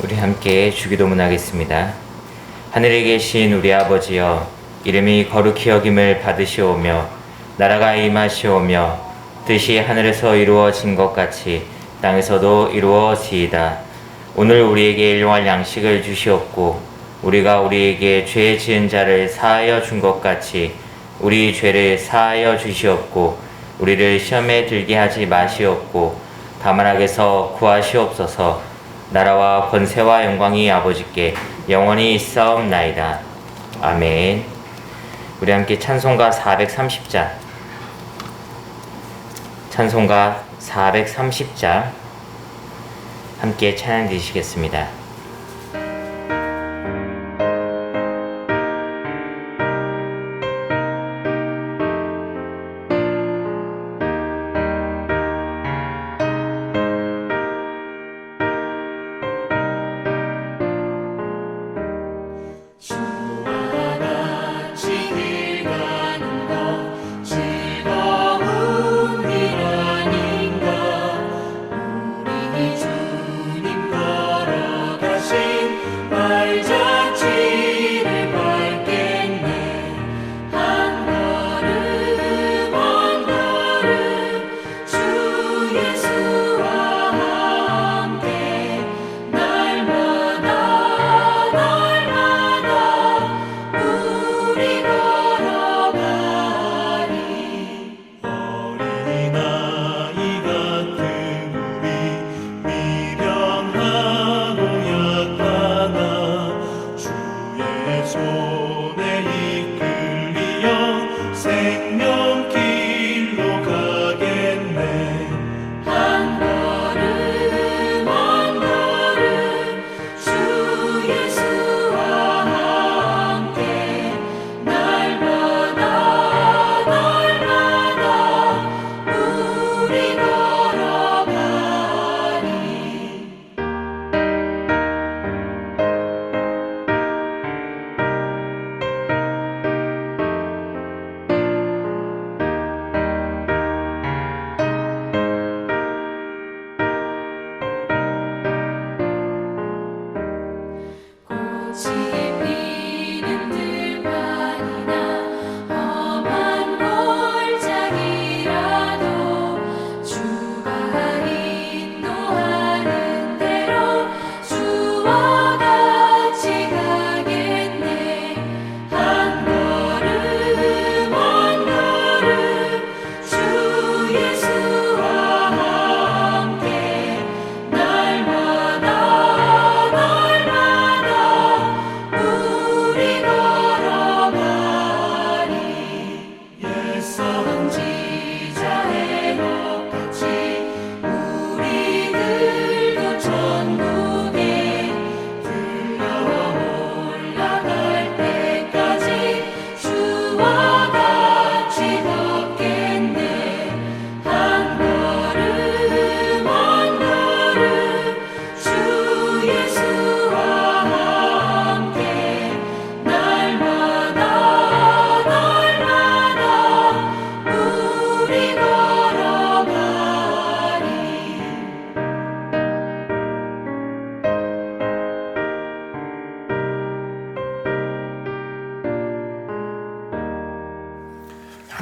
우리 함께 주기도문 하겠습니다. 하늘에 계신 우리 아버지여, 이름이 거룩히 여김을 받으시오며 나라가 임하시오며 뜻이 하늘에서 이루어진 것 같이 땅에서도 이루어지이다. 오늘 우리에게 일용할 양식을 주시옵고 우리가 우리에게 죄 지은 자를 사하여 준 것 같이 우리 죄를 사하여 주시옵고 우리를 시험에 들게 하지 마시옵고 다만 악에서 구하시옵소서. 나라와 권세와 영광이 아버지께 영원히 있사옵나이다. 아멘. 우리 함께 찬송가 430장, 찬송가 430장 함께 찬양 드리시겠습니다.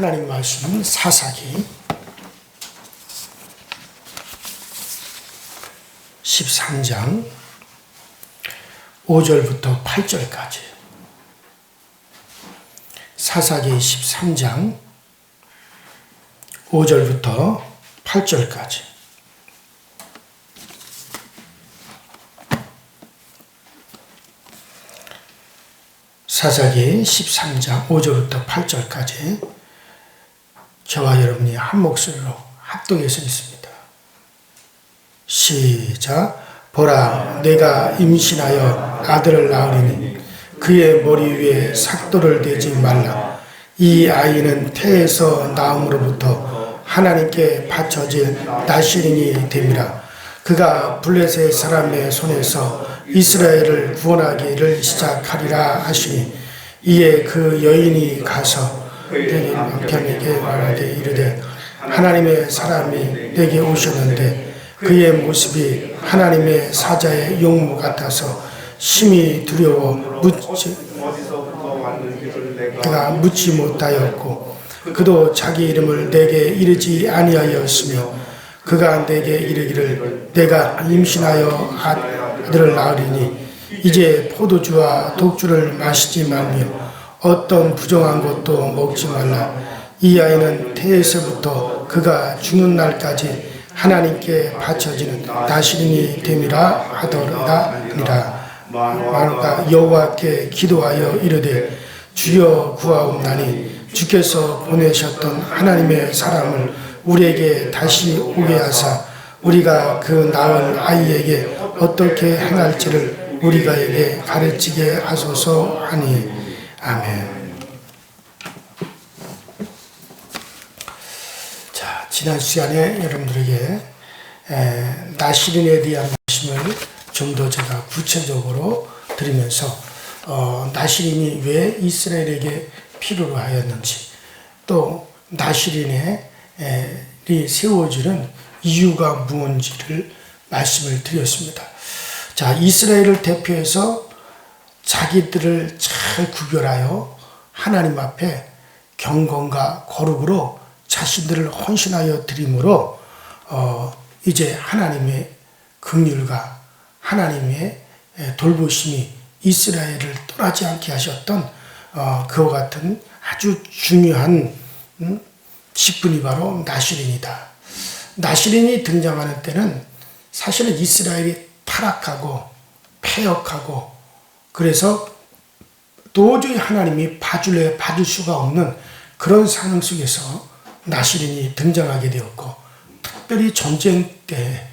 하나님 말씀은 사사기 13장 5절부터 8절까지. 사사기 13장 5절부터 8절까지. 사사기 13장 5절부터 8절까지 저와 여러분이 한 목소리로 합독해서 있습니다. 시작. 보라, 내가 임신하여 아들을 낳으리니 그의 머리 위에 삭도를 대지 말라. 이 아이는 태에서 나음으로부터 하나님께 바쳐질 나실인이 됨이라. 그가 블레셋 사람의 손에서 이스라엘을 구원하기를 시작하리라 하시니, 이에 그 여인이 가서 내게 남편에게 말하되 이르되 하나님의 사람이 내게 오셨는데 그의 모습이 하나님의 사자의 용모 같아서 심히 두려워 내가 묻지 못하였고 그도 자기 이름을 내게 이르지 아니하였으며 그가 내게 이르기를 내가 임신하여 아들을 낳으리니 이제 포도주와 독주를 마시지 말며 어떤 부정한 것도 먹지 말라. 이 아이는 태에서부터 그가 죽는 날까지 하나님께 바쳐지는 나시린이 됨이라 하더라니라. 마르가 여호와께 기도하여 이르되 주여 구하옵나니 주께서 보내셨던 하나님의 사람을 우리에게 다시 오게 하사 우리가 그 낳은 아이에게 어떻게 행할지를 우리가에게 가르치게 하소서 하니. 아멘. 자, 지난 시간에 여러분들에게 나시린에 대한 말씀을 좀 더 제가 구체적으로 드리면서 나시린이 왜 이스라엘에게 필요로 하였는지 또 나시린이 세워지는 이유가 무엇인지를 말씀을 드렸습니다. 자, 이스라엘을 대표해서 자기들을 잘 구별하여 하나님 앞에 경건과 거룩으로 자신들을 헌신하여 드림으로 이제 하나님의 긍휼과 하나님의 돌보심이 이스라엘을 떠나지 않게 하셨던 그와 같은 아주 중요한 직분이 바로 나시린이다. 나시린이 등장하는 때는 사실은 이스라엘이 타락하고 패역하고 그래서 도저히 하나님이 봐줄 수가 없는 그런 상황 속에서 나시린이 등장하게 되었고 특별히 전쟁 때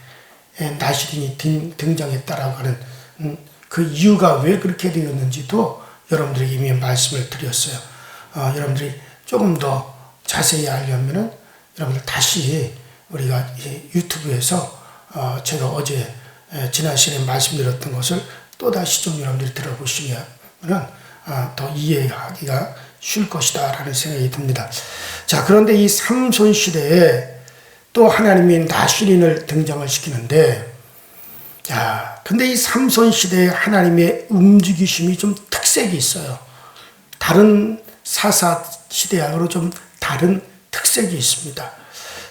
나시린이 등장했다라고 하는 그 이유가 왜 그렇게 되었는지도 여러분들에게 이미 말씀을 드렸어요. 여러분들이 조금 더 자세히 알려면은 여러분들 다시 우리가 유튜브에서 제가 어제 지난 시간에 말씀드렸던 것을 또 다시 좀 여러분들이 들어보시면은 더 이해하기가 쉬울 것이다라는 생각이 듭니다. 자, 그런데 이 삼손 시대에 또 하나님이 나시린을 등장을 시키는데, 자, 근데 이 삼손 시대에 하나님의 움직이심이 좀 특색이 있어요. 다른 사사 시대하고는 좀 다른 특색이 있습니다.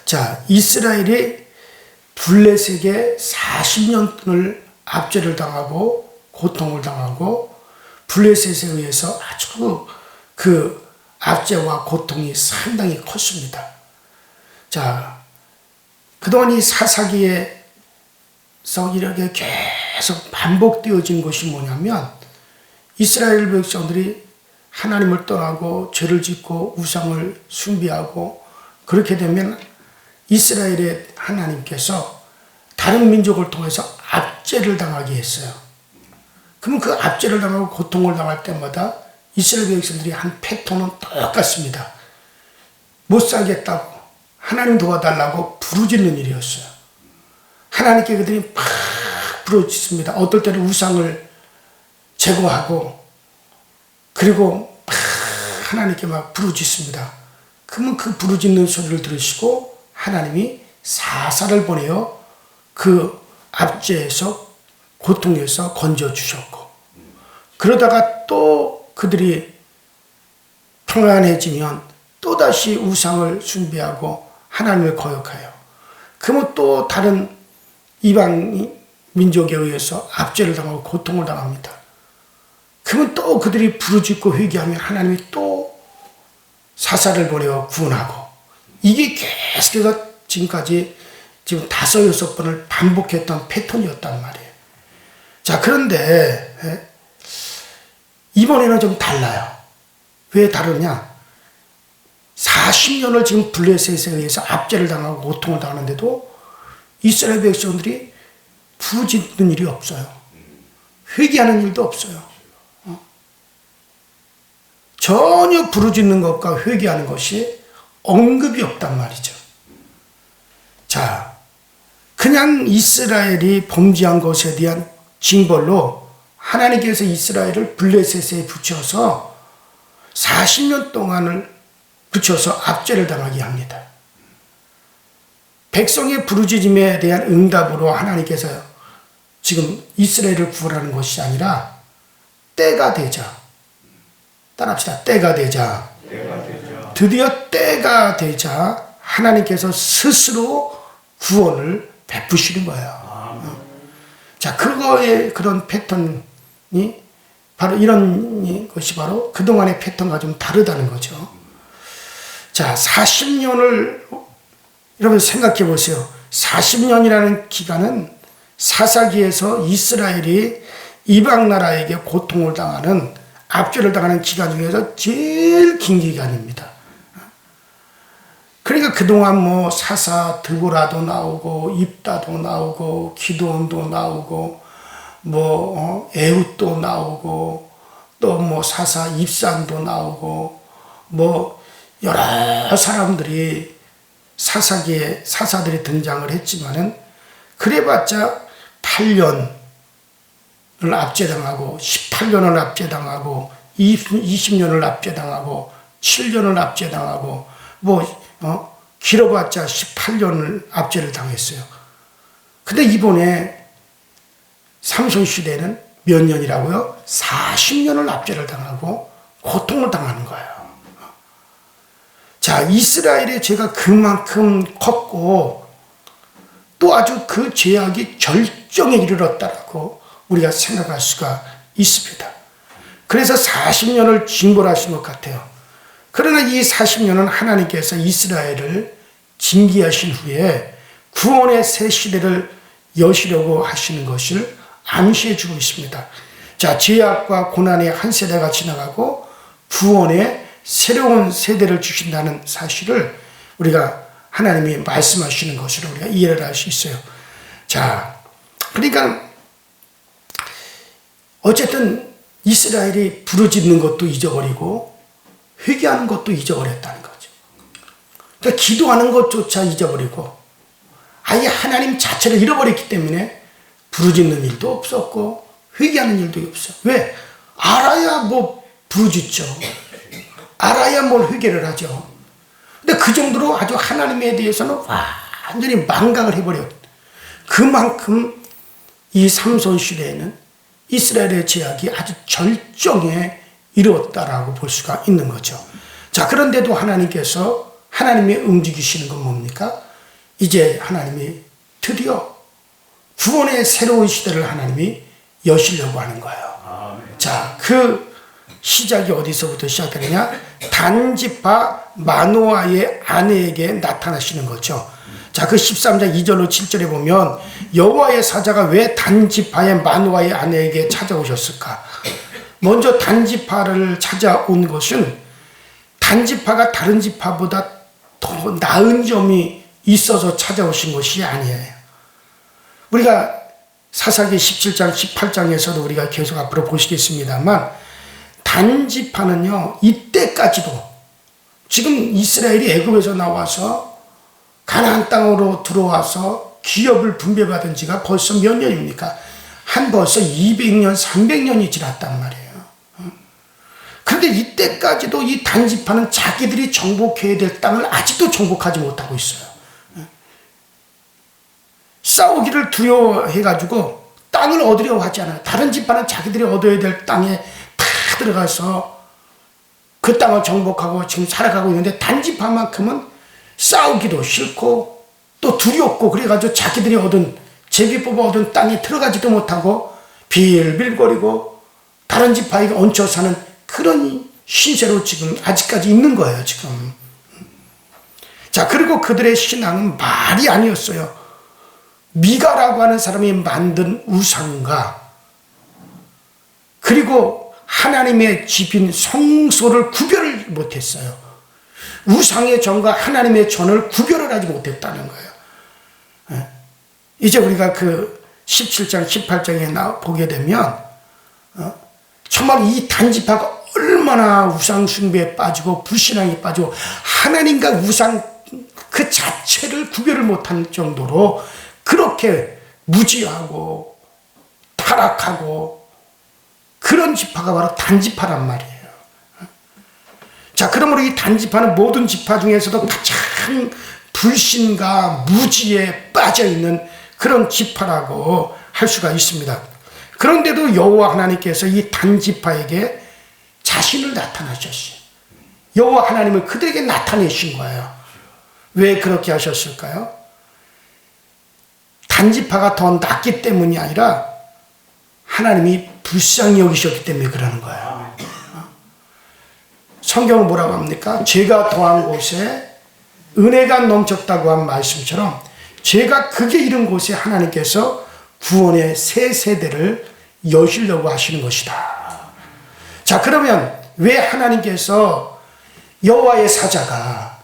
자, 이스라엘이 블레셋에게 40년 동안 압제를 당하고 고통을 당하고 블레셋에 의해서 아주 그 압제와 고통이 상당히 컸습니다. 자, 그동안 이 사사기에서 이렇게 계속 반복되어진 것이 뭐냐면 이스라엘 백성들이 하나님을 떠나고 죄를 짓고 우상을 숭배하고 그렇게 되면 이스라엘의 하나님께서 다른 민족을 통해서 압제를 당하게 했어요. 그러면 그 압제를 당하고 고통을 당할 때마다 이스라엘 백성들이 한 패턴은 똑같습니다. 못 살겠다고 하나님 도와달라고 부르짖는 일이었어요. 하나님께 그들이 막 부르짖습니다. 어떨 때는 우상을 제거하고 그리고 막 하나님께 막 부르짖습니다. 그러면 그 부르짖는 소리를 들으시고 하나님이 사사를 보내어 그 압제에서 고통에서 건져주셨고 그러다가 또 그들이 평안해지면 또다시 우상을 숭배하고 하나님을 거역하여 그러면 또 다른 이방 민족에 의해서 압제를 당하고 고통을 당합니다. 그러면 또 그들이 부르짖고 회개하면 하나님이 또 사사를 보내어 구원하고 이게 계속해서 지금까지 지금 5, 6번을 반복했던 패턴이었단 말이에요. 자, 그런데 이번에는 좀 달라요. 왜 다르냐? 40년을 지금 블레셋에 의해서 압제를 당하고 고통을 당하는데도 이스라엘 백성들이 부르짖는 일이 없어요. 회개하는 일도 없어요. 전혀 부르짖는 것과 회개하는 것이 언급이 없단 말이죠. 자, 그냥 이스라엘이 범죄한 것에 대한 징벌로 하나님께서 이스라엘을 블레셋에 붙여서 40년 동안을 붙여서 압제를 당하게 합니다. 백성의 부르짖음에 대한 응답으로 하나님께서 지금 이스라엘을 구원하는 것이 아니라 때가 되자, 따라합시다. 때가 되자. 드디어 때가 되자 하나님께서 스스로 구원을 베푸시는 거예요. 자, 그거의 그런 패턴이 바로 이런 것이 바로 그동안의 패턴과 좀 다르다는 거죠. 자, 40년을 여러분 생각해 보세요. 40년이라는 기간은 사사기에서 이스라엘이 이방 나라에게 고통을 당하는, 압제를 당하는 기간 중에서 제일 긴 기간입니다. 그러니까 그동안 뭐 사사 드보라도 나오고 입다도 나오고 기도원도 나오고 뭐 에훗도 나오고 또 뭐 사사 입산도 나오고 뭐 여러 사람들이 사사기에 사사들이 등장을 했지만은 그래봤자 8년을 압제당하고 18년을 압제당하고 20년을 압제당하고 7년을 압제당하고 길어봤자 18년을 압제를 당했어요. 근데 이번에 삼손 시대는 몇 년이라고요? 40년을 압제를 당하고 고통을 당하는 거예요. 자, 이스라엘의 죄가 그만큼 컸고 또 아주 그 죄악이 절정에 이르렀다라고 우리가 생각할 수가 있습니다. 그래서 40년을 징벌하신 것 같아요. 그러나 이 40년은 하나님께서 이스라엘을 징계하신 후에 구원의 새 시대를 여시려고 하시는 것을 암시해 주고 있습니다. 자, 죄악과 고난의 한 세대가 지나가고 구원의 새로운 세대를 주신다는 사실을 우리가 하나님이 말씀하시는 것으로 우리가 이해를 할 수 있어요. 자, 그러니까 어쨌든 이스라엘이 부르짖는 것도 잊어버리고 회개하는 것도 잊어버렸다는 거죠. 그러니까 기도하는 것조차 잊어버리고 아예 하나님 자체를 잃어버렸기 때문에 부르짖는 일도 없었고 회개하는 일도 없어. 왜? 알아야 뭐 부르짖죠. 알아야 뭘 회개를 하죠. 근데 그 정도로 아주 하나님에 대해서는 완전히 망각을 해버렸. 그만큼 이 삼손 시대에는 이스라엘의 죄악이 아주 절정에 이르렀다라고 볼 수가 있는 거죠. 자, 그런데도 하나님께서 하나님이 움직이시는 건 뭡니까? 이제 하나님이 드디어 구원의 새로운 시대를 하나님이 여시려고 하는 거예요. 자, 그 시작이 어디서부터 시작되느냐? 단지파 마노아의 아내에게 나타나시는 거죠. 자, 그 13장 2절로 7절에 보면 여호와의 사자가 왜 단지파의 마노아의 아내에게 찾아오셨을까? 먼저 단지파를 찾아온 것은 단지파가 다른 지파보다 더 나은 점이 있어서 찾아오신 것이 아니에요. 우리가 사사기 17장 18장에서도 우리가 계속 앞으로 보시겠습니다만 단지파는요, 이때까지도 지금 이스라엘이 애굽에서 나와서 가나안 땅으로 들어와서 기업을 분배받은 지가 벌써 몇 년입니까? 한 벌써 200년, 300년이 지났단 말이에요. 그런데 이때까지도 이 단지파는 자기들이 정복해야 될 땅을 아직도 정복하지 못하고 있어요. 싸우기를 두려워해가지고 땅을 얻으려고 하지 않아요. 다른 지파는 자기들이 얻어야 될 땅에 다 들어가서 그 땅을 정복하고 지금 살아가고 있는데 단지파만큼은 싸우기도 싫고 또 두렵고 그래가지고 자기들이 얻은 제비뽑아 얻은 땅에 들어가지도 못하고 빌빌거리고 다른 지파에게 얹혀 사는 그런 신세로 지금 아직까지 있는 거예요, 지금. 자, 그리고 그들의 신앙은 말이 아니었어요. 미가라고 하는 사람이 만든 우상과 그리고 하나님의 집인 성소를 구별을 못했어요. 우상의 전과 하나님의 전을 구별을 하지 못했다는 거예요. 이제 우리가 그 17장 18장에 보게 되면 정말 이 단지파가 얼마나 우상 숭배에 빠지고 불신앙에 빠지고 하나님과 우상 그 자체를 구별을 못한 정도로 그렇게 무지하고 타락하고 그런 지파가 바로 단지파란 말이에요. 자, 그러므로 이 단지파는 모든 지파 중에서도 가장 불신과 무지에 빠져있는 그런 지파라고 할 수가 있습니다. 그런데도 여호와 하나님께서 이 단지파에게 자신을 나타나셨어요. 여호와 하나님을 그들에게 나타내신 거예요. 왜 그렇게 하셨을까요? 단지파가 더 낫기 때문이 아니라 하나님이 불쌍히 여기셨기 때문에 그러는 거예요. 성경은 뭐라고 합니까? 죄가 더한 곳에 은혜가 넘쳤다고 한 말씀처럼 죄가 극에 이른 곳에 하나님께서 구원의 새 세대를 여시려고 하시는 것이다. 자, 그러면 왜 하나님께서 여호와의 사자가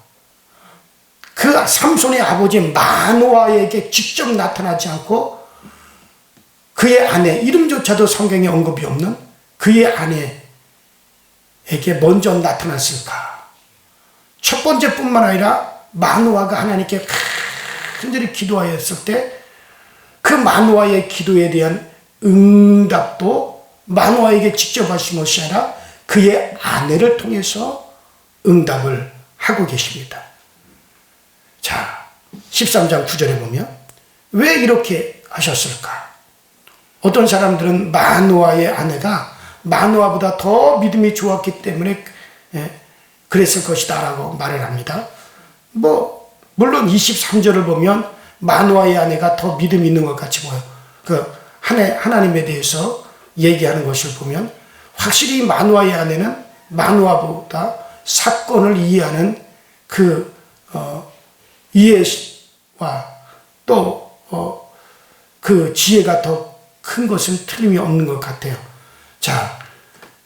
그 삼손의 아버지 마노아에게 직접 나타나지 않고 그의 아내, 이름조차도 성경에 언급이 없는 그의 아내에게 먼저 나타났을까? 첫 번째뿐만 아니라 마노아가 하나님께 간절히 기도하였을 때 그 마노아의 기도에 대한 응답도 마노아에게 직접 하신 것이 아니라 그의 아내를 통해서 응답을 하고 계십니다. 자, 13장 9절에 보면 왜 이렇게 하셨을까? 어떤 사람들은 마노아의 아내가 마노아보다 더 믿음이 좋았기 때문에 그랬을 것이다 라고 말을 합니다. 물론 23절을 보면 마노아의 아내가 더 믿음이 있는 것 같이 보여요. 하나님에 대해서 얘기하는 것을 보면 확실히 마노아의 아내는 마노아보다 사건을 이해하는 이해와 또 그 지혜가 더 큰 것은 틀림이 없는 것 같아요. 자,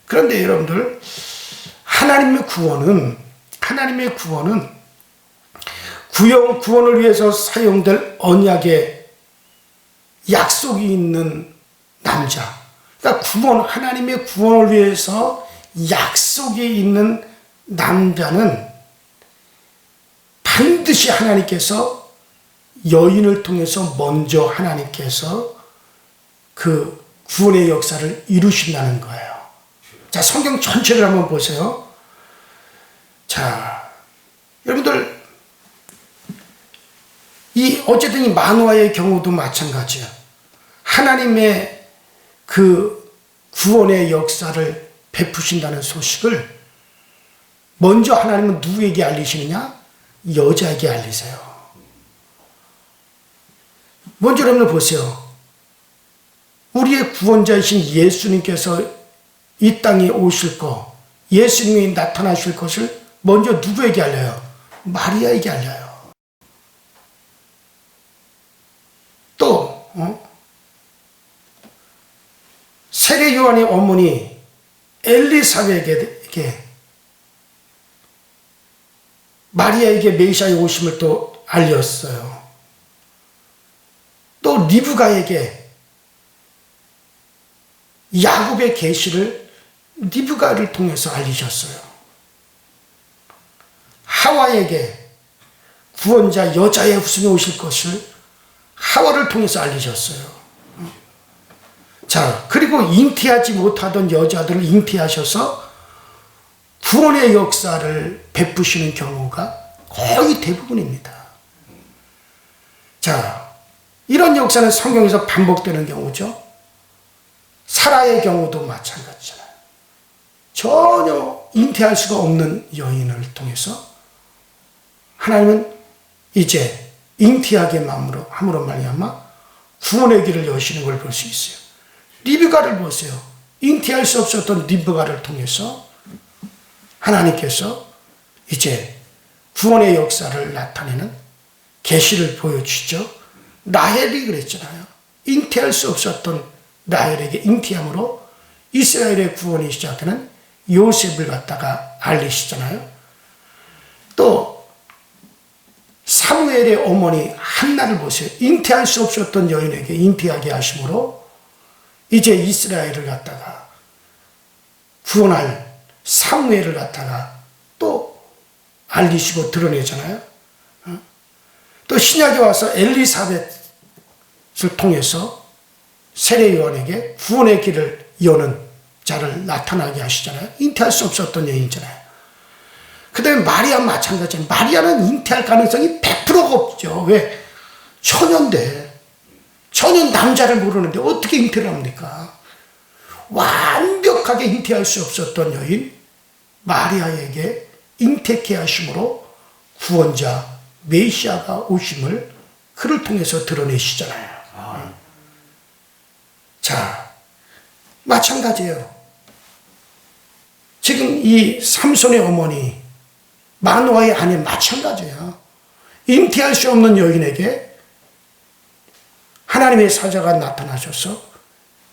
그런데 여러분들 하나님의 구원은 구원을 위해서 사용될 언약의 약속이 있는 남자. 그러니까 하나님의 구원을 위해서 약속이 있는 남자는 반드시 하나님께서 여인을 통해서 먼저 하나님께서 그 구원의 역사를 이루신다는 거예요. 자, 성경 전체를 한번 보세요. 자, 여러분들 어쨌든 이 마노아의 경우도 마찬가지예요. 하나님의 그 구원의 역사를 베푸신다는 소식을 먼저 하나님은 누구에게 알리시느냐? 여자에게 알리세요. 먼저 여러분들 보세요. 우리의 구원자이신 예수님께서 이 땅에 오실 거, 예수님이 나타나실 것을 먼저 누구에게 알려요? 마리아에게 알려요. 또 세례 요한의 어머니 엘리사벳에게 마리아에게 메시아의 오심을 또 알렸어요. 또 리브가에게 야곱의 계시를 리브가를 통해서 알리셨어요. 하와에게 구원자 여자의 후손이 오실 것을 하와를 통해서 알리셨어요. 자, 그리고 잉태하지 못하던 여자들을 잉태하셔서 구원의 역사를 베푸시는 경우가 거의 대부분입니다. 자, 이런 역사는 성경에서 반복되는 경우죠. 사라의 경우도 마찬가지잖아요. 전혀 잉태할 수가 없는 여인을 통해서 하나님은 이제 잉태하게 함으로 말미암아 구원의 길을 여시는 걸 볼 수 있어요. 리브가를 보세요. 잉태할 수 없었던 리브가를 통해서 하나님께서 이제 구원의 역사를 나타내는 계시를 보여주시죠. 라헬이 그랬잖아요. 잉태할 수 없었던 라헬에게 잉태함으로 이스라엘의 구원이 시작되는 요셉을 갖다가 알리시잖아요. 또 사무엘의 어머니 한나를 보세요. 잉태할 수 없었던 여인에게 잉태하게 하심으로 이제 이스라엘을 갖다가 구원할 사무엘을 갖다가 또 알리시고 드러내잖아요. 또 신약에 와서 엘리사벳을 통해서 세례 요한에게 구원의 길을 여는 자를 나타나게 하시잖아요. 잉태할 수 없었던 여인이잖아요. 그 다음에 마리아 마찬가지예요. 마리아는 잉태할 가능성이 100%가 없죠. 왜? 처녀인데, 처녀 남자를 모르는데 어떻게 잉태를 합니까? 완벽하게 잉태할 수 없었던 여인 마리아에게 잉태케 하심으로 구원자 메시아가 오심을 그를 통해서 드러내시잖아요. 자, 마찬가지예요. 지금 이 삼손의 어머니 마노아의 아내 마찬가지예요. 잉태할 수 없는 여인에게 하나님의 사자가 나타나셔서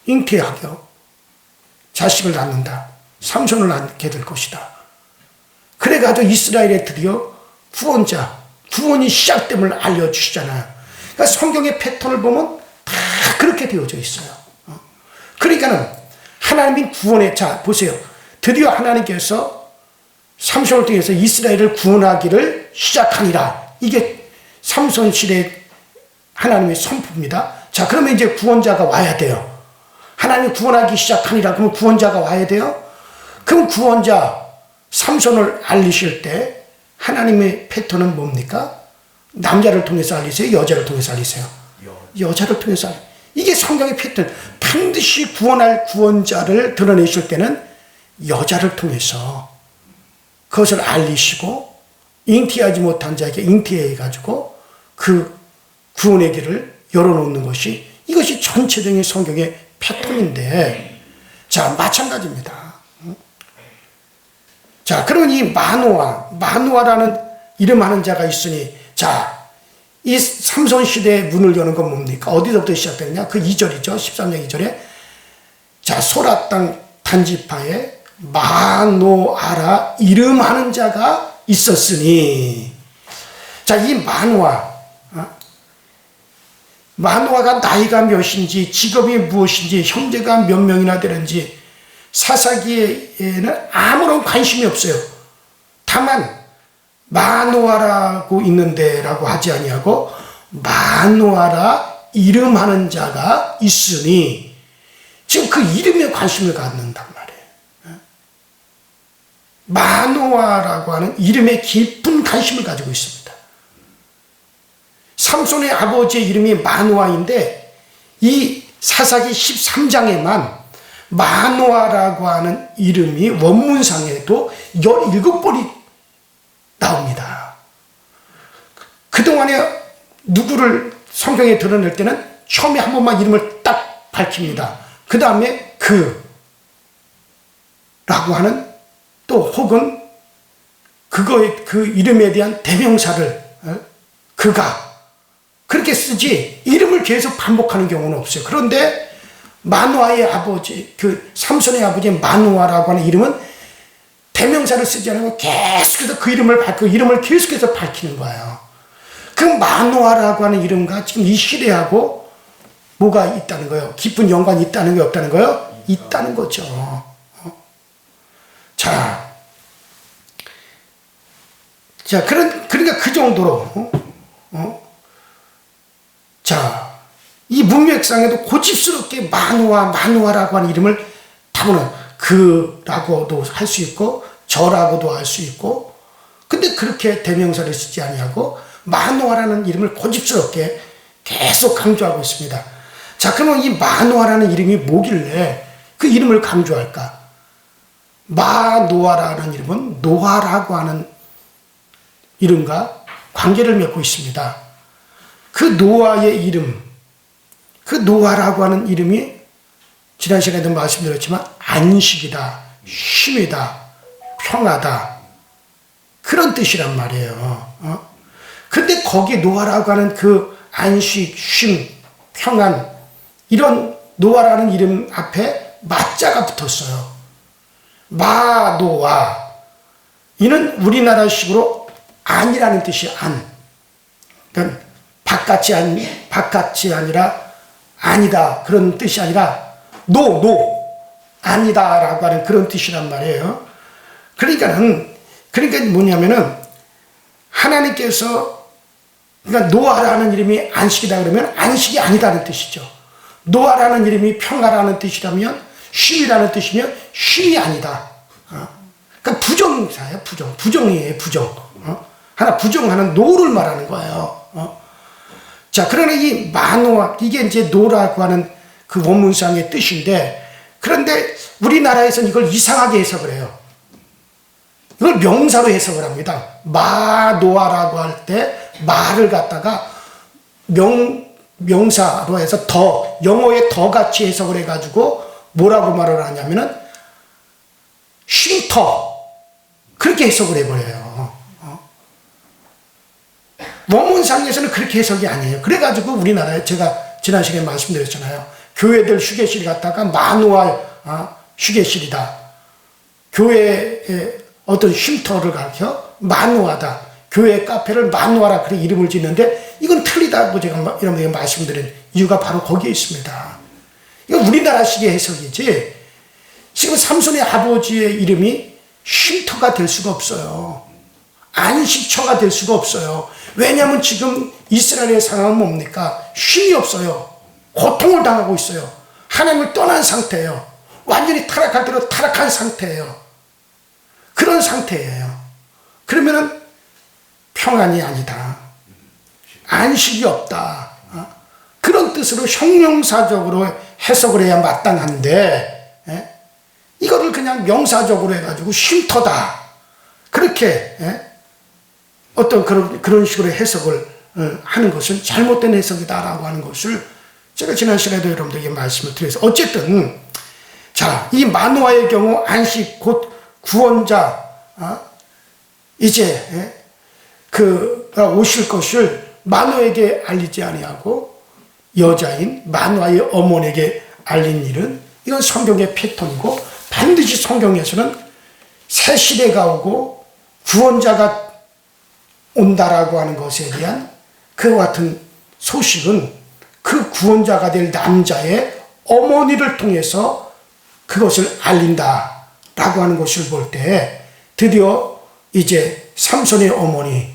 잉태하여 자식을 낳는다. 삼손을 낳게 될 것이다. 그래가지고 이스라엘에 드디어 구원이 시작됨을 알려주시잖아요. 그러니까 성경의 패턴을 보면 다 그렇게 되어져 있어요. 그러니까는 하나님이 자, 보세요. 드디어 하나님께서 삼손을 통해서 이스라엘을 구원하기를 시작하니라. 이게 삼손 시대 하나님의 선포입니다. 자, 그러면 이제 구원자가 와야 돼요. 하나님이 구원하기 시작하니라. 그러면 구원자가 와야 돼요. 그럼 구원자 삼손을 알리실 때 하나님의 패턴은 뭡니까? 남자를 통해서 알리세요? 여자를 통해서 알리세요? 여자를 통해서 알리세요. 이게 성경의 패턴. 반드시 구원할 구원자를 드러내실 때는 여자를 통해서 그것을 알리시고 잉태하지 못한 자에게 잉태해가지고 그 구원의 길을 열어놓는 것이 이것이 전체적인 성경의 패턴인데, 자, 마찬가지입니다. 자, 그러면 이 마노아라는 이름하는 자가 있으니, 자, 이 삼손 시대의 문을 여는 건 뭡니까? 어디서부터 시작되느냐? 그 2절이죠. 13장 2절에. 자, 소라 땅 단지파에 마노아라 이름하는 자가 있었으니. 자, 이 마노아가 나이가 몇인지, 직업이 무엇인지, 형제가 몇 명이나 되는지 사사기에는 아무런 관심이 없어요. 다만 마노아라고 있는데 라고 하지 아니하고 마노아라 이름하는 자가 있으니, 지금 그 이름에 관심을 갖는단 말이에요. 마노아라고 하는 이름에 깊은 관심을 가지고 있습니다. 삼손의 아버지의 이름이 마노아인데 이 사사기 13장에만 마노아라고 하는 이름이 원문상에도 17번이 나옵니다. 그동안에 누구를 성경에 드러낼 때는 처음에 한 번만 이름을 딱 밝힙니다. 그 다음에 라고 하는, 또 혹은 그 이름에 대한 대명사를 그가 그렇게 쓰지 이름을 계속 반복하는 경우는 없어요. 그런데 마노아의 아버지, 그 삼손의 아버지 마노아라고 하는 이름은 대명사를 쓰지 않고 계속해서 그 이름을 밝히고 이름을 계속해서 밝히는 거예요. 그 마노아라고 하는 이름과 지금 이 시대하고 뭐가 있다는 거예요? 깊은 연관이 있다는 게 없다는 거예요? 있다는 거죠. 자, 그러니까 그 정도로 자, 이 문맥상에도 고집스럽게 마노아라고 하는 이름을 다문은 그라고도 할 수 있고 저라고도 할 수 있고, 근데 그렇게 대명사를 쓰지 아니하고 마노아라는 이름을 고집스럽게 계속 강조하고 있습니다. 자, 그러면 이 마노아라는 이름이 뭐길래 그 이름을 강조할까? 마노아라는 이름은 노아라고 하는 이름과 관계를 맺고 있습니다. 그 노아의 이름, 그 노아라고 하는 이름이 지난 시간에도 말씀드렸지만 안식이다, 쉼이다, 평화다, 그런 뜻이란 말이에요. 근데 거기 노아라고 하는 그 안식, 쉼, 평안, 이런 노아라는 이름 앞에 마자가 붙었어요. 마노아. 이는 우리나라식으로 안이라는 뜻이 안. 그러니까 바깥이 아니라 아니다, 그런 뜻이 아니라 아니다라고 하는 그런 뜻이란 말이에요. 그러니까 뭐냐면은 하나님께서, 그러니까 노아라는 이름이 안식이다 그러면 안식이 아니다는 뜻이죠. 노아라는 이름이 평화라는 뜻이라면, 쉼이라는 뜻이면 쉼이 아니다. 그러니까 부정사예요, 부정이에요, 부정. 하나 부정하는 노를 말하는 거예요. 자, 그러나 이 마노아, 이게 이제 노라고 하는 그 원문상의 뜻인데, 그런데 우리나라에서는 이걸 이상하게 해석을 해요. 이걸 명사로 해석을 합니다. 마노아라고 할 때 마를 갖다가 명사로 해서 더, 영어의 더 같이 해석을 해가지고 뭐라고 말을 하냐면은 쉼터, 그렇게 해석을 해버려요. 원문상에서는 그렇게 해석이 아니에요. 그래가지고 우리나라에 제가 지난 시간에 말씀드렸잖아요. 교회들 휴게실 갖다가 마누아 휴게실이다. 교회의 어떤 쉼터를 가르쳐 마누아다. 교회 카페를 마누아라 그렇게 이름을 짓는데 이건 틀리다고 제가 이런 말씀드린 이유가 바로 거기에 있습니다. 이건 우리나라식의 해석이지 지금 삼손의 아버지의 이름이 쉼터가 될 수가 없어요. 안식처가 될 수가 없어요. 왜냐하면 지금 이스라엘의 상황은 뭡니까? 쉼이 없어요. 고통을 당하고 있어요. 하나님을 떠난 상태예요. 완전히 타락할 대로 타락한 상태예요. 그런 상태예요. 그러면은 평안이 아니다. 안식이 없다. 그런 뜻으로 형용사적으로 해석을 해야 마땅한데 이거를 그냥 명사적으로 해가지고 쉼터다. 그렇게 어떤 그런 식으로 해석을 하는 것은 잘못된 해석이다라고 하는 것을 제가 지난 시간에도 여러분들에게 말씀을 드려서 어쨌든 자, 이 마노아의 경우 안식 곧 구원자 이제 그가 오실 것을 마노에게 알리지 아니하고 여자인 마노아의 어머니에게 알린 일은 이건 성경의 패턴이고 반드시 성경에서는 새 시대가 오고 구원자가 온다라고 하는 것에 대한 그와 같은 소식은 그 구원자가 될 남자의 어머니를 통해서 그것을 알린다라고 하는 것을 볼 때 드디어 이제 삼손의 어머니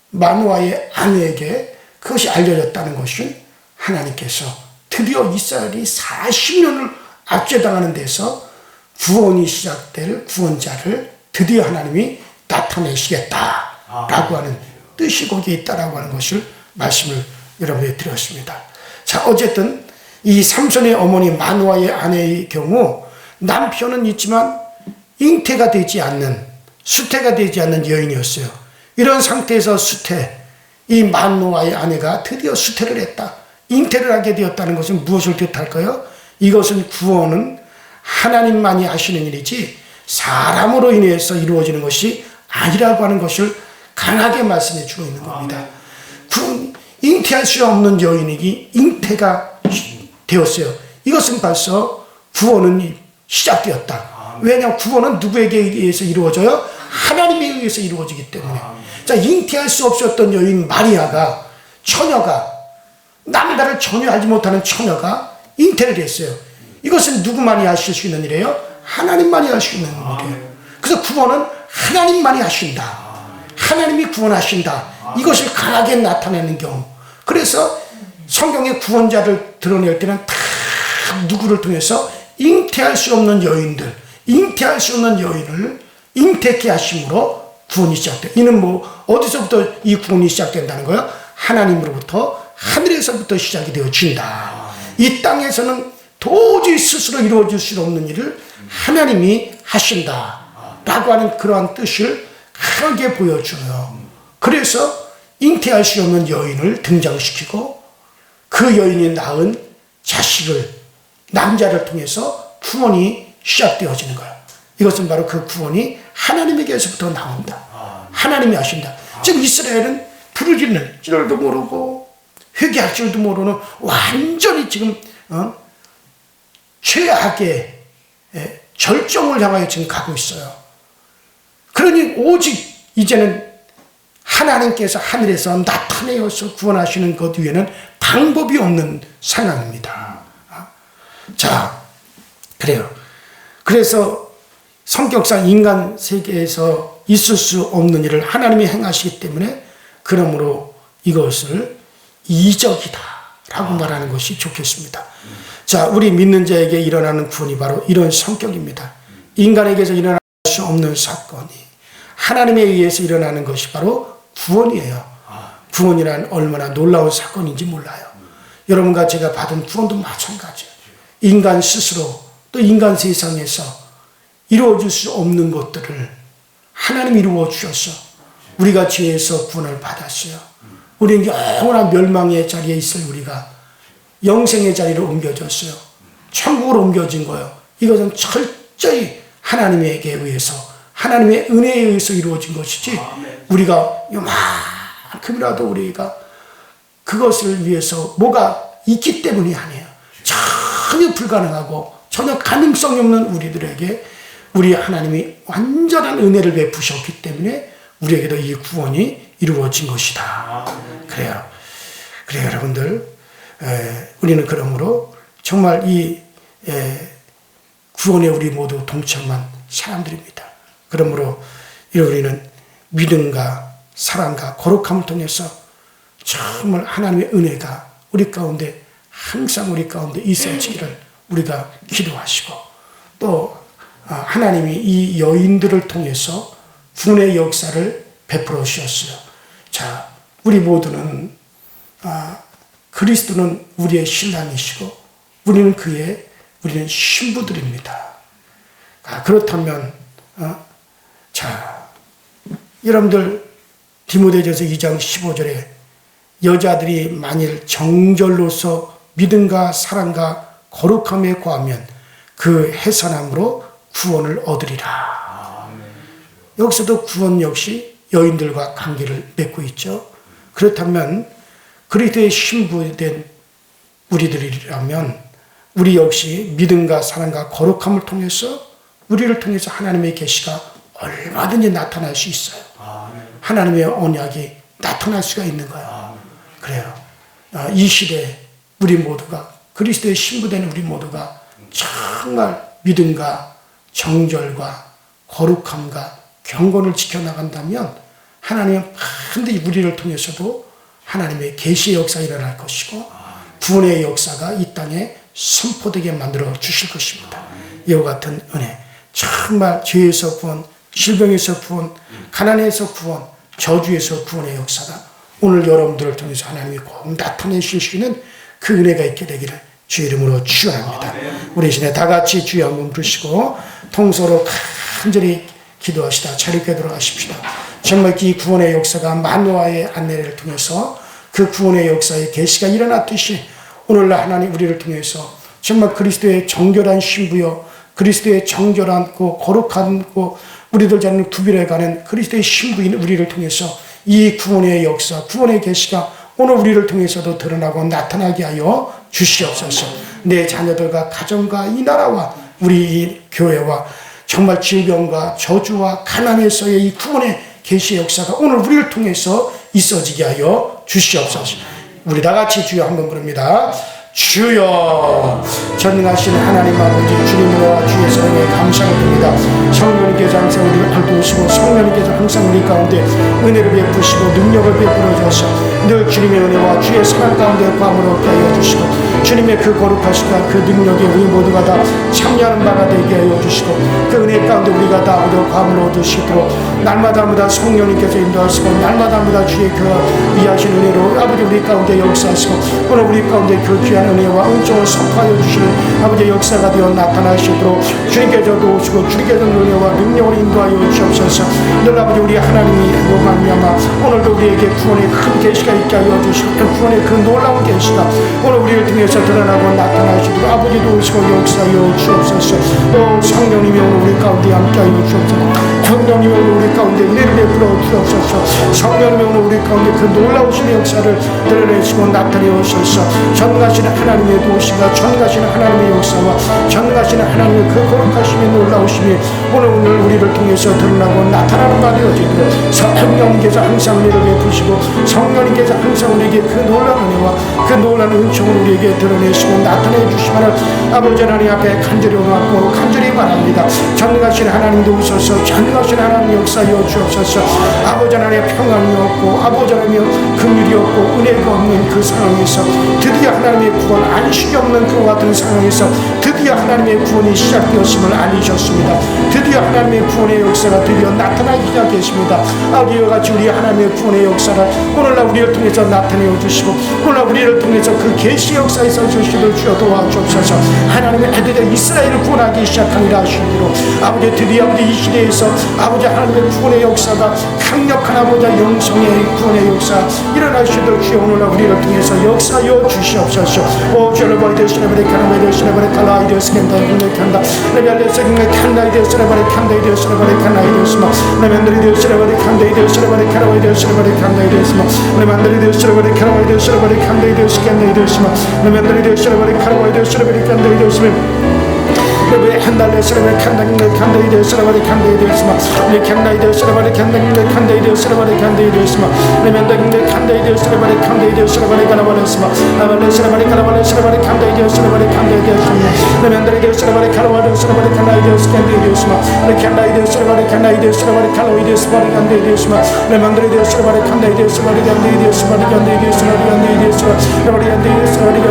마누아의 아내에게 그것이 알려졌다는 것은 하나님께서 드디어 이스라엘이 40년을 압제당하는 데서 구원이 시작될 구원자를 드디어 하나님이 나타내시겠다라고 하는 뜻이 거기에 있다라고 하는 것을 말씀을 여러분에게 드렸습니다. 자, 어쨌든 이 삼손의 어머니 마누아의 아내의 경우 남편은 있지만 잉태가 되지 않는, 수태가 되지 않는 여인이었어요. 이런 상태에서 이 마누아의 아내가 드디어 수태를 했다. 잉태를 하게 되었다는 것은 무엇을 뜻할까요? 이것은 구원은 하나님만이 하시는 일이지 사람으로 인해서 이루어지는 것이 아니라고 하는 것을 강하게 말씀해 주고 있는 겁니다. 잉태할 수 없는 여인에게 잉태가 되었어요. 이것은 벌써 구원은 시작되었다. 왜냐하면 구원은 누구에게 의해서 이루어져요? 하나님에 의해서 이루어지기 때문에. 자, 잉태할 수 없었던 여인 마리아가, 처녀가, 남자를 전혀 알지 못하는 처녀가 잉태를 했어요. 이것은 누구만이 하실 수 있는 일이에요? 하나님만이 할 수 있는 일이에요. 그래서 구원은 하나님만이 하신다. 하나님이 구원하신다. 이것을 강하게 나타내는 경우. 그래서 성경의 구원자를 드러낼 때는 다 누구를 통해서 잉태할 수 없는 여인들, 잉태할 수 없는 여인을 잉태케 하심으로 구원이 시작돼요. 이는 뭐 어디서부터 이 구원이 시작된다는 거예요? 하나님으로부터, 하늘에서부터 시작이 되어진다. 이 땅에서는 도저히 스스로 이루어질 수 없는 일을 하나님이 하신다 라고 하는 그러한 뜻을 강하게 보여줘요. 그래서 잉태할 수 없는 여인을 등장시키고 그 여인이 낳은 자식을, 남자를 통해서 구원이 시작되어지는 거예요. 이것은 바로 그 구원이 하나님에게서부터 나온다. 하나님이 하신다. 지금 이스라엘은 부르짖는 줄도 모르고 회개할 줄도 모르는 완전히 지금 최악의 절정을 향하여 지금 가고 있어요. 그러니 오직 이제는 하나님께서 하늘에서 나타내어서 구원하시는 것 위에는 방법이 없는 상황입니다. 자, 그래요. 그래서 성격상 인간 세계에서 있을 수 없는 일을 하나님이 행하시기 때문에 그러므로 이것을 이적이다 라고 말하는 것이 좋겠습니다. 자, 우리 믿는 자에게 일어나는 구원이 바로 이런 성격입니다. 인간에게서 일어날 수 없는 사건이 하나님에 의해서 일어나는 것이 바로 구원이에요. 구원이란 얼마나 놀라운 사건인지 몰라요. 여러분과 제가 받은 구원도 마찬가지예요. 인간 스스로 또 인간 세상에서 이루어질 수 없는 것들을 하나님이 이루어 주셔서 우리가 죄에서 구원을 받았어요. 우리는 영원한 멸망의 자리에 있을 우리가 영생의 자리로 옮겨졌어요. 천국으로 옮겨진 거예요. 이것은 철저히 하나님에게 의해서 하나님의 은혜에 의해서 이루어진 것이지 우리가 요만큼이라도 우리가 그것을 위해서 뭐가 있기 때문이 아니에요. 전혀 불가능하고 전혀 가능성이 없는 우리들에게 우리 하나님이 완전한 은혜를 베푸셨기 때문에 우리에게도 이 구원이 이루어진 것이다. 그래요. 여러분들, 우리는 그러므로 정말 이 구원에 우리 모두 동참한 사람들입니다. 그러므로 우리는 믿음과 사랑과 거룩함을 통해서 정말 하나님의 은혜가 우리 가운데 항상 우리 가운데 있어지기를 우리가 기도하시고 또 하나님이 이 여인들을 통해서 구원의 역사를 베풀어 주셨어요. 자, 우리 모두는 그리스도는 우리의 신랑이시고 우리는 우리는 신부들입니다. 그렇다면 자, 여러분들 디모데전서 2장 15절에 여자들이 만일 정절로서 믿음과 사랑과 거룩함에 거하면 그 해산함으로 구원을 얻으리라. 여기서도 구원 역시 여인들과 관계를 맺고 있죠. 그렇다면 그리스도의 신부된 우리들이라면 우리 역시 믿음과 사랑과 거룩함을 통해서 우리를 통해서 하나님의 계시가 얼마든지 나타날 수 있어요. 하나님의 언약이 나타날 수가 있는 거예요. 그래요. 이 시대에 우리 모두가 그리스도의 신부된 우리 모두가 정말 믿음과 정절과 거룩함과 경건을 지켜나간다면 하나님은 반드시 우리를 통해서도 하나님의 계시의 역사가 일어날 것이고 구원의 역사가 이 땅에 선포되게 만들어 주실 것입니다. 이와 같은 은혜, 정말 죄에서 구원, 질병에서 구원, 가난에서 구원, 저주에서 구원의 역사가 오늘 여러분들을 통해서 하나님이 꼭 나타내실 수 있는 그 은혜가 있게 되기를 주 이름으로 축원합니다. 우리 시내 다 같이 주여 한번 부르시고 통서로 간절히 기도하시다 자리에 들어가십시다. 정말 이 구원의 역사가 만노아의 안내를 통해서 그 구원의 역사의 계시가 일어났듯이 오늘날 하나님 우리를 통해서 정말 그리스도의 정결한 신부여 그리스도의 정결한 거룩한 우리들 자는 구별해가는 그리스도의 신부인 우리를 통해서 이 구원의 역사, 구원의 계시가 오늘 우리를 통해서도 드러나고 나타나게 하여 주시옵소서. 내 자녀들과 가정과 이 나라와 우리 이 교회와 정말 질병과 저주와 가난에서의 이 구원의 계시의 역사가 오늘 우리를 통해서 있어지게 하여 주시옵소서. 우리 다 같이 주여 한번 부릅니다. 주여, 전능하신 하나님 아버지 주님과 주의 사랑에 감사를 드립니다. 성령님께서 항상 우리를 돌보시고 성령님께서 항상 우리 가운데 은혜를 베푸시고 능력을 베풀어 주셔서 늘 주님의 은혜와 주의 사랑 가운데 감을 얻게 하여 주시고 주님의 그 거룩하시다 그 능력에 우리 모두가 다 참여하는 바가 되게 하여 주시고 그 은혜 가운데 우리가 다 얻어 감을 얻으시도록 날마다 성령님께서 인도하시고 날마다 주의 그 위하신 은혜로 아버지 우리 가운데 역사하시고 오늘 우리 가운데 그 귀한 은혜와 은총을 선포하여 주시는 아버지의 역사가 되어 나타나시도록 주님께서도 오시고 주님께서 은혜와 능력을 인도하여 주옵소서. 늘 아버지 우리 하나님이 말미암아 오늘도 우리에게 구원의 큰 계시가 있게 하여 주시고 그 구원의 그 놀라운 계시가 오늘 우리를 통해서 드러나고 나타나시도록 아버지도 오시고 역사하여 주옵소서. 또 성령님이 오늘 우리 가운데 함께하여 주옵소서. 성령님이 오늘 우리 가운데 은혜를 베풀어 주옵소서. 성령님이 오늘 우리 가운데 그 놀라우신 역사를 드러내시고 나타내 오셔서 전능하신 하나님의 도시가 전능하신 하나님의 역사와 전능하신 하나님의 그 거룩하심이 놀라우심이 오늘 우리를 통해서 드러나고 나타나는 바 되어지도록 성령님께서 항상 은혜를 베푸시고 성령님께서 항상 우리에게 그 놀라운 은혜와 그 놀라운 은총을 우리에게 드러내시고 나타내 주시기를 아버지 하나님 앞에 간절히 원하고 간절히 바랍니다. 전능하신 하나님도 오셔서 전능하신 하나님 역사여 주옵소서. 아버지 하나님의 평안이 없고 아버지 하나님의 긍휼이 없고 은혜가 없는 그 상황에서 드디어 하나님의 구원, 안식이 없는 그와 같은 상황에서 드디어 하나님의 구원이 시작되었음을 알리셨습니다. 드디어 하나님의 구원의 역사가 드디어 나타나기 시작했습니다. 이와 같이 우리 하나님의 구원의 역사를 오늘날 우리를 통해서 나타내어 주시고 오늘날 우리를 통해서 그 계시 역사에서 주시를 주여 도와주옵소서. 하나님의 애들의 이스라엘을 구원하기 시작하리라 하시기로 아버지 드디어 아버지 이 시대에서 아버지 하나님의 구원의 역사가 강력한 아버지 영성의 구원의 역사 일어나시도록 주여 오늘날 우리를 통해서 역사여 주시옵소서. 오 주여 버리 되시네 버리 카나메 되시네 버리 칼라이 되시네 버리 칸다 레벨레 세경에 칸다이 되시네 버리 칸다이 되시네 버리 칸다이 되시마 레멘들이 되시네 버리 칸다이 되시네 버리 카라와이 되시네 버리 칸다이 되시마 레멘들이 되시네 버리 카라와이 되시네 버리 칸다이 되시네 되시마 레멘들이 되시네 버리 카라와이 되시네 버리 칸다이 되시마 왜 한달에 쓰러버리 칸다인데 칸다이 되시라버리 칸다이 되시마 내 칸다이 되시라버리 칸다인데 칸다이 되시라버리 칸다이 되시마 내 면다인데 칸다이 되시라버리 칸다이 되시라버리 가라버리시마 아발레 시라버리 가라버리 시라버리 칸다이 되시라버리 칸다이 되시마 내 면다이 되시라버리 가라버리 시라버리 칸다이 되시간다이 되시마 내 칸다이 되시라버리 칸다이 되시라버리 칼로이 되시라버리 칸다이 되시마 내 면다이 되시라버리 칸다이 되시라버리 칸다이 되시라버리 칸다이 되시라버리 칸다이 되시라버리 칸다이 되시라버리 칸다이 되시라버리 칸다이 되시라버리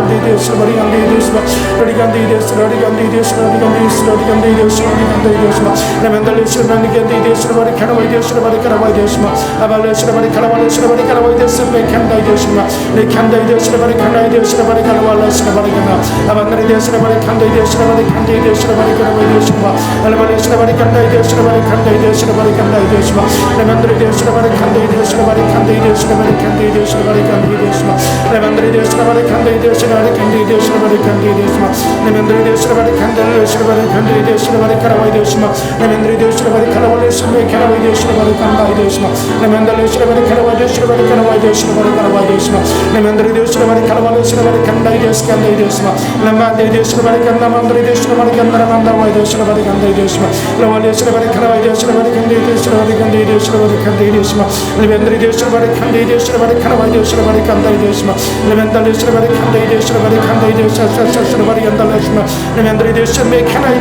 칸다이 되시라버리 칸다이 되시라버리 Isra digande Isra digande Isra Remendal Isra digande Isra bari kanawai Isra bari kanawai Isra Abale Isra bari kanawai Isra bari kanawai Isra bari kanawai Isra le kanawai Isra bari kanawai Isra bari kanawai Isra bari kanawai Abandari Isra bari kanawai Isra bari kanawai Isra bari kanawai Isra Alabale Isra bari kanawai Isra bari kanawai Isra bari kanawai Isra Remendal Isra bari kanawai Isra bari kanawai Isra bari kanawai Isra bari kanawai Isra Remendal Isra bari kanawai Isra bari kanawai Isra bari kanawai Isra Remendal Isra bari kanawai Isra Kandri Desra Bari Karawai Desma, Nemendri Desra Bari Karawai Desma, Karawai Desra Bari Kandai Desma, Nemendal Desra Bari Karawai Desra Bari Karawai Desma, Bari Karawai Desma, Nemendri Desra Bari Karawai Desra Bari Kandai Desma, Kandai Desma, Lamandri Desra Bari Kandamandri Desra Bari Kandamandawai Desra Bari Kandai Desma, Lawal Desra Bari Karawai Desra Bari Kandai Desra Bari Kandai Desra Bari Kandai Desma, Nemendri Desra Bari Kandai Desra Bari Karawai Desra Bari Kandai Desma, Nemendal Desra Bari Kandai Desra Bari Kandai Desra Bari Kandai Desma, Nemendri Desra Bari Kandai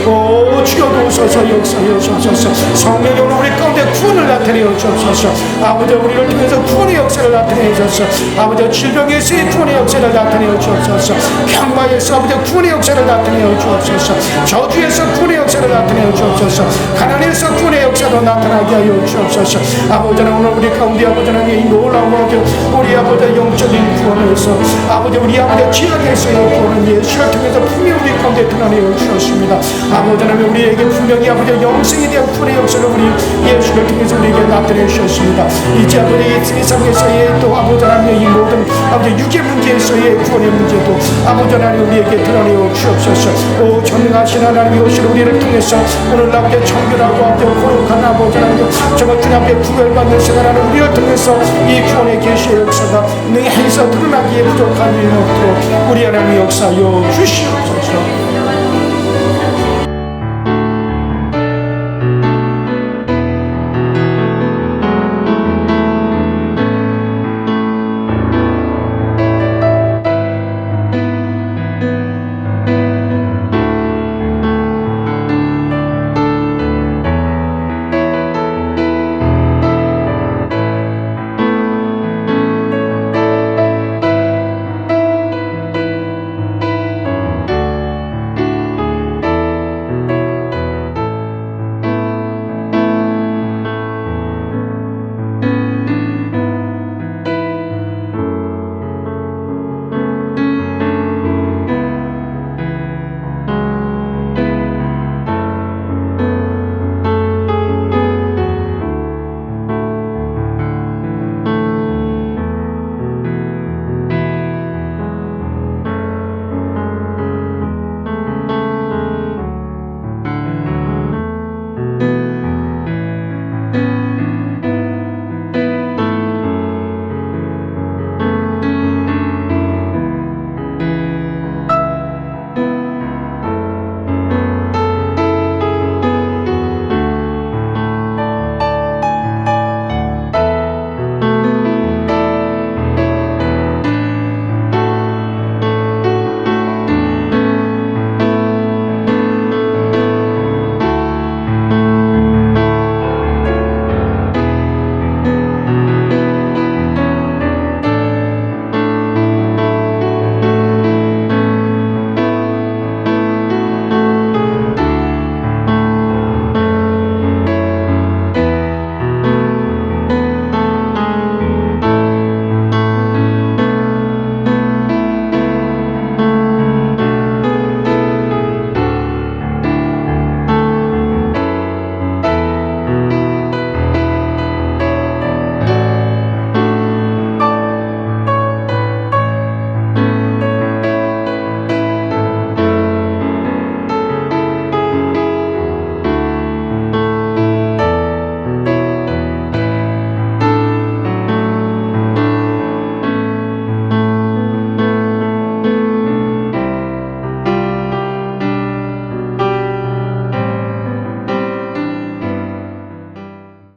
오 주여 오소서 역사여 주옵소서. 성령이 오늘 우리 가운데 구원을 나타내어 주옵소서. 아버지 우리를 통해서 구원의 역사를 나타내어 주옵소서. 아버지 질병에서의 구원의 역사를 나타내어 주옵소서. 평화에서 아버지 구원의 역사를 나타내어 주옵소서. 저주에서 구원의 역사를 나타내어 주옵소서. 가난에서 구원의 역사도 나타나게 하여 주옵소서. 아버지 오늘 우리 가운데 아버지 하나님의 이 놀라운 우리 아버지 영적인 구원에서 아버지 우리 아버지 지역에서의 구원을 예수를 통해서 분명히 우리 가운데 드러내어 주었습니다. 아버지 하나님 우리에게 분명히 아버지 영생에 대한 구원의 역사를 우리 예수를 통해서 우리에게 나타내 주셨습니다. 이제 아버지 세상에서의 또 아버지 하나님의 이 모든 아버지 육의 문제에서의 구원의 문제도 아버지 하나님 우리에게 드러내어 주옵소서. 오 전능하신 하나님이 오실 우리를 통해서 오늘 아버지 청결하고 아버지 거룩한 아버지 하나님 정말 주님 앞에 구별받는 생활하는 우리를 통해서 이 구원의 계시의 역사가 능해서 드러나기에 부족한 일이 없도록 우리 하나님의 역사여 주시옵소서.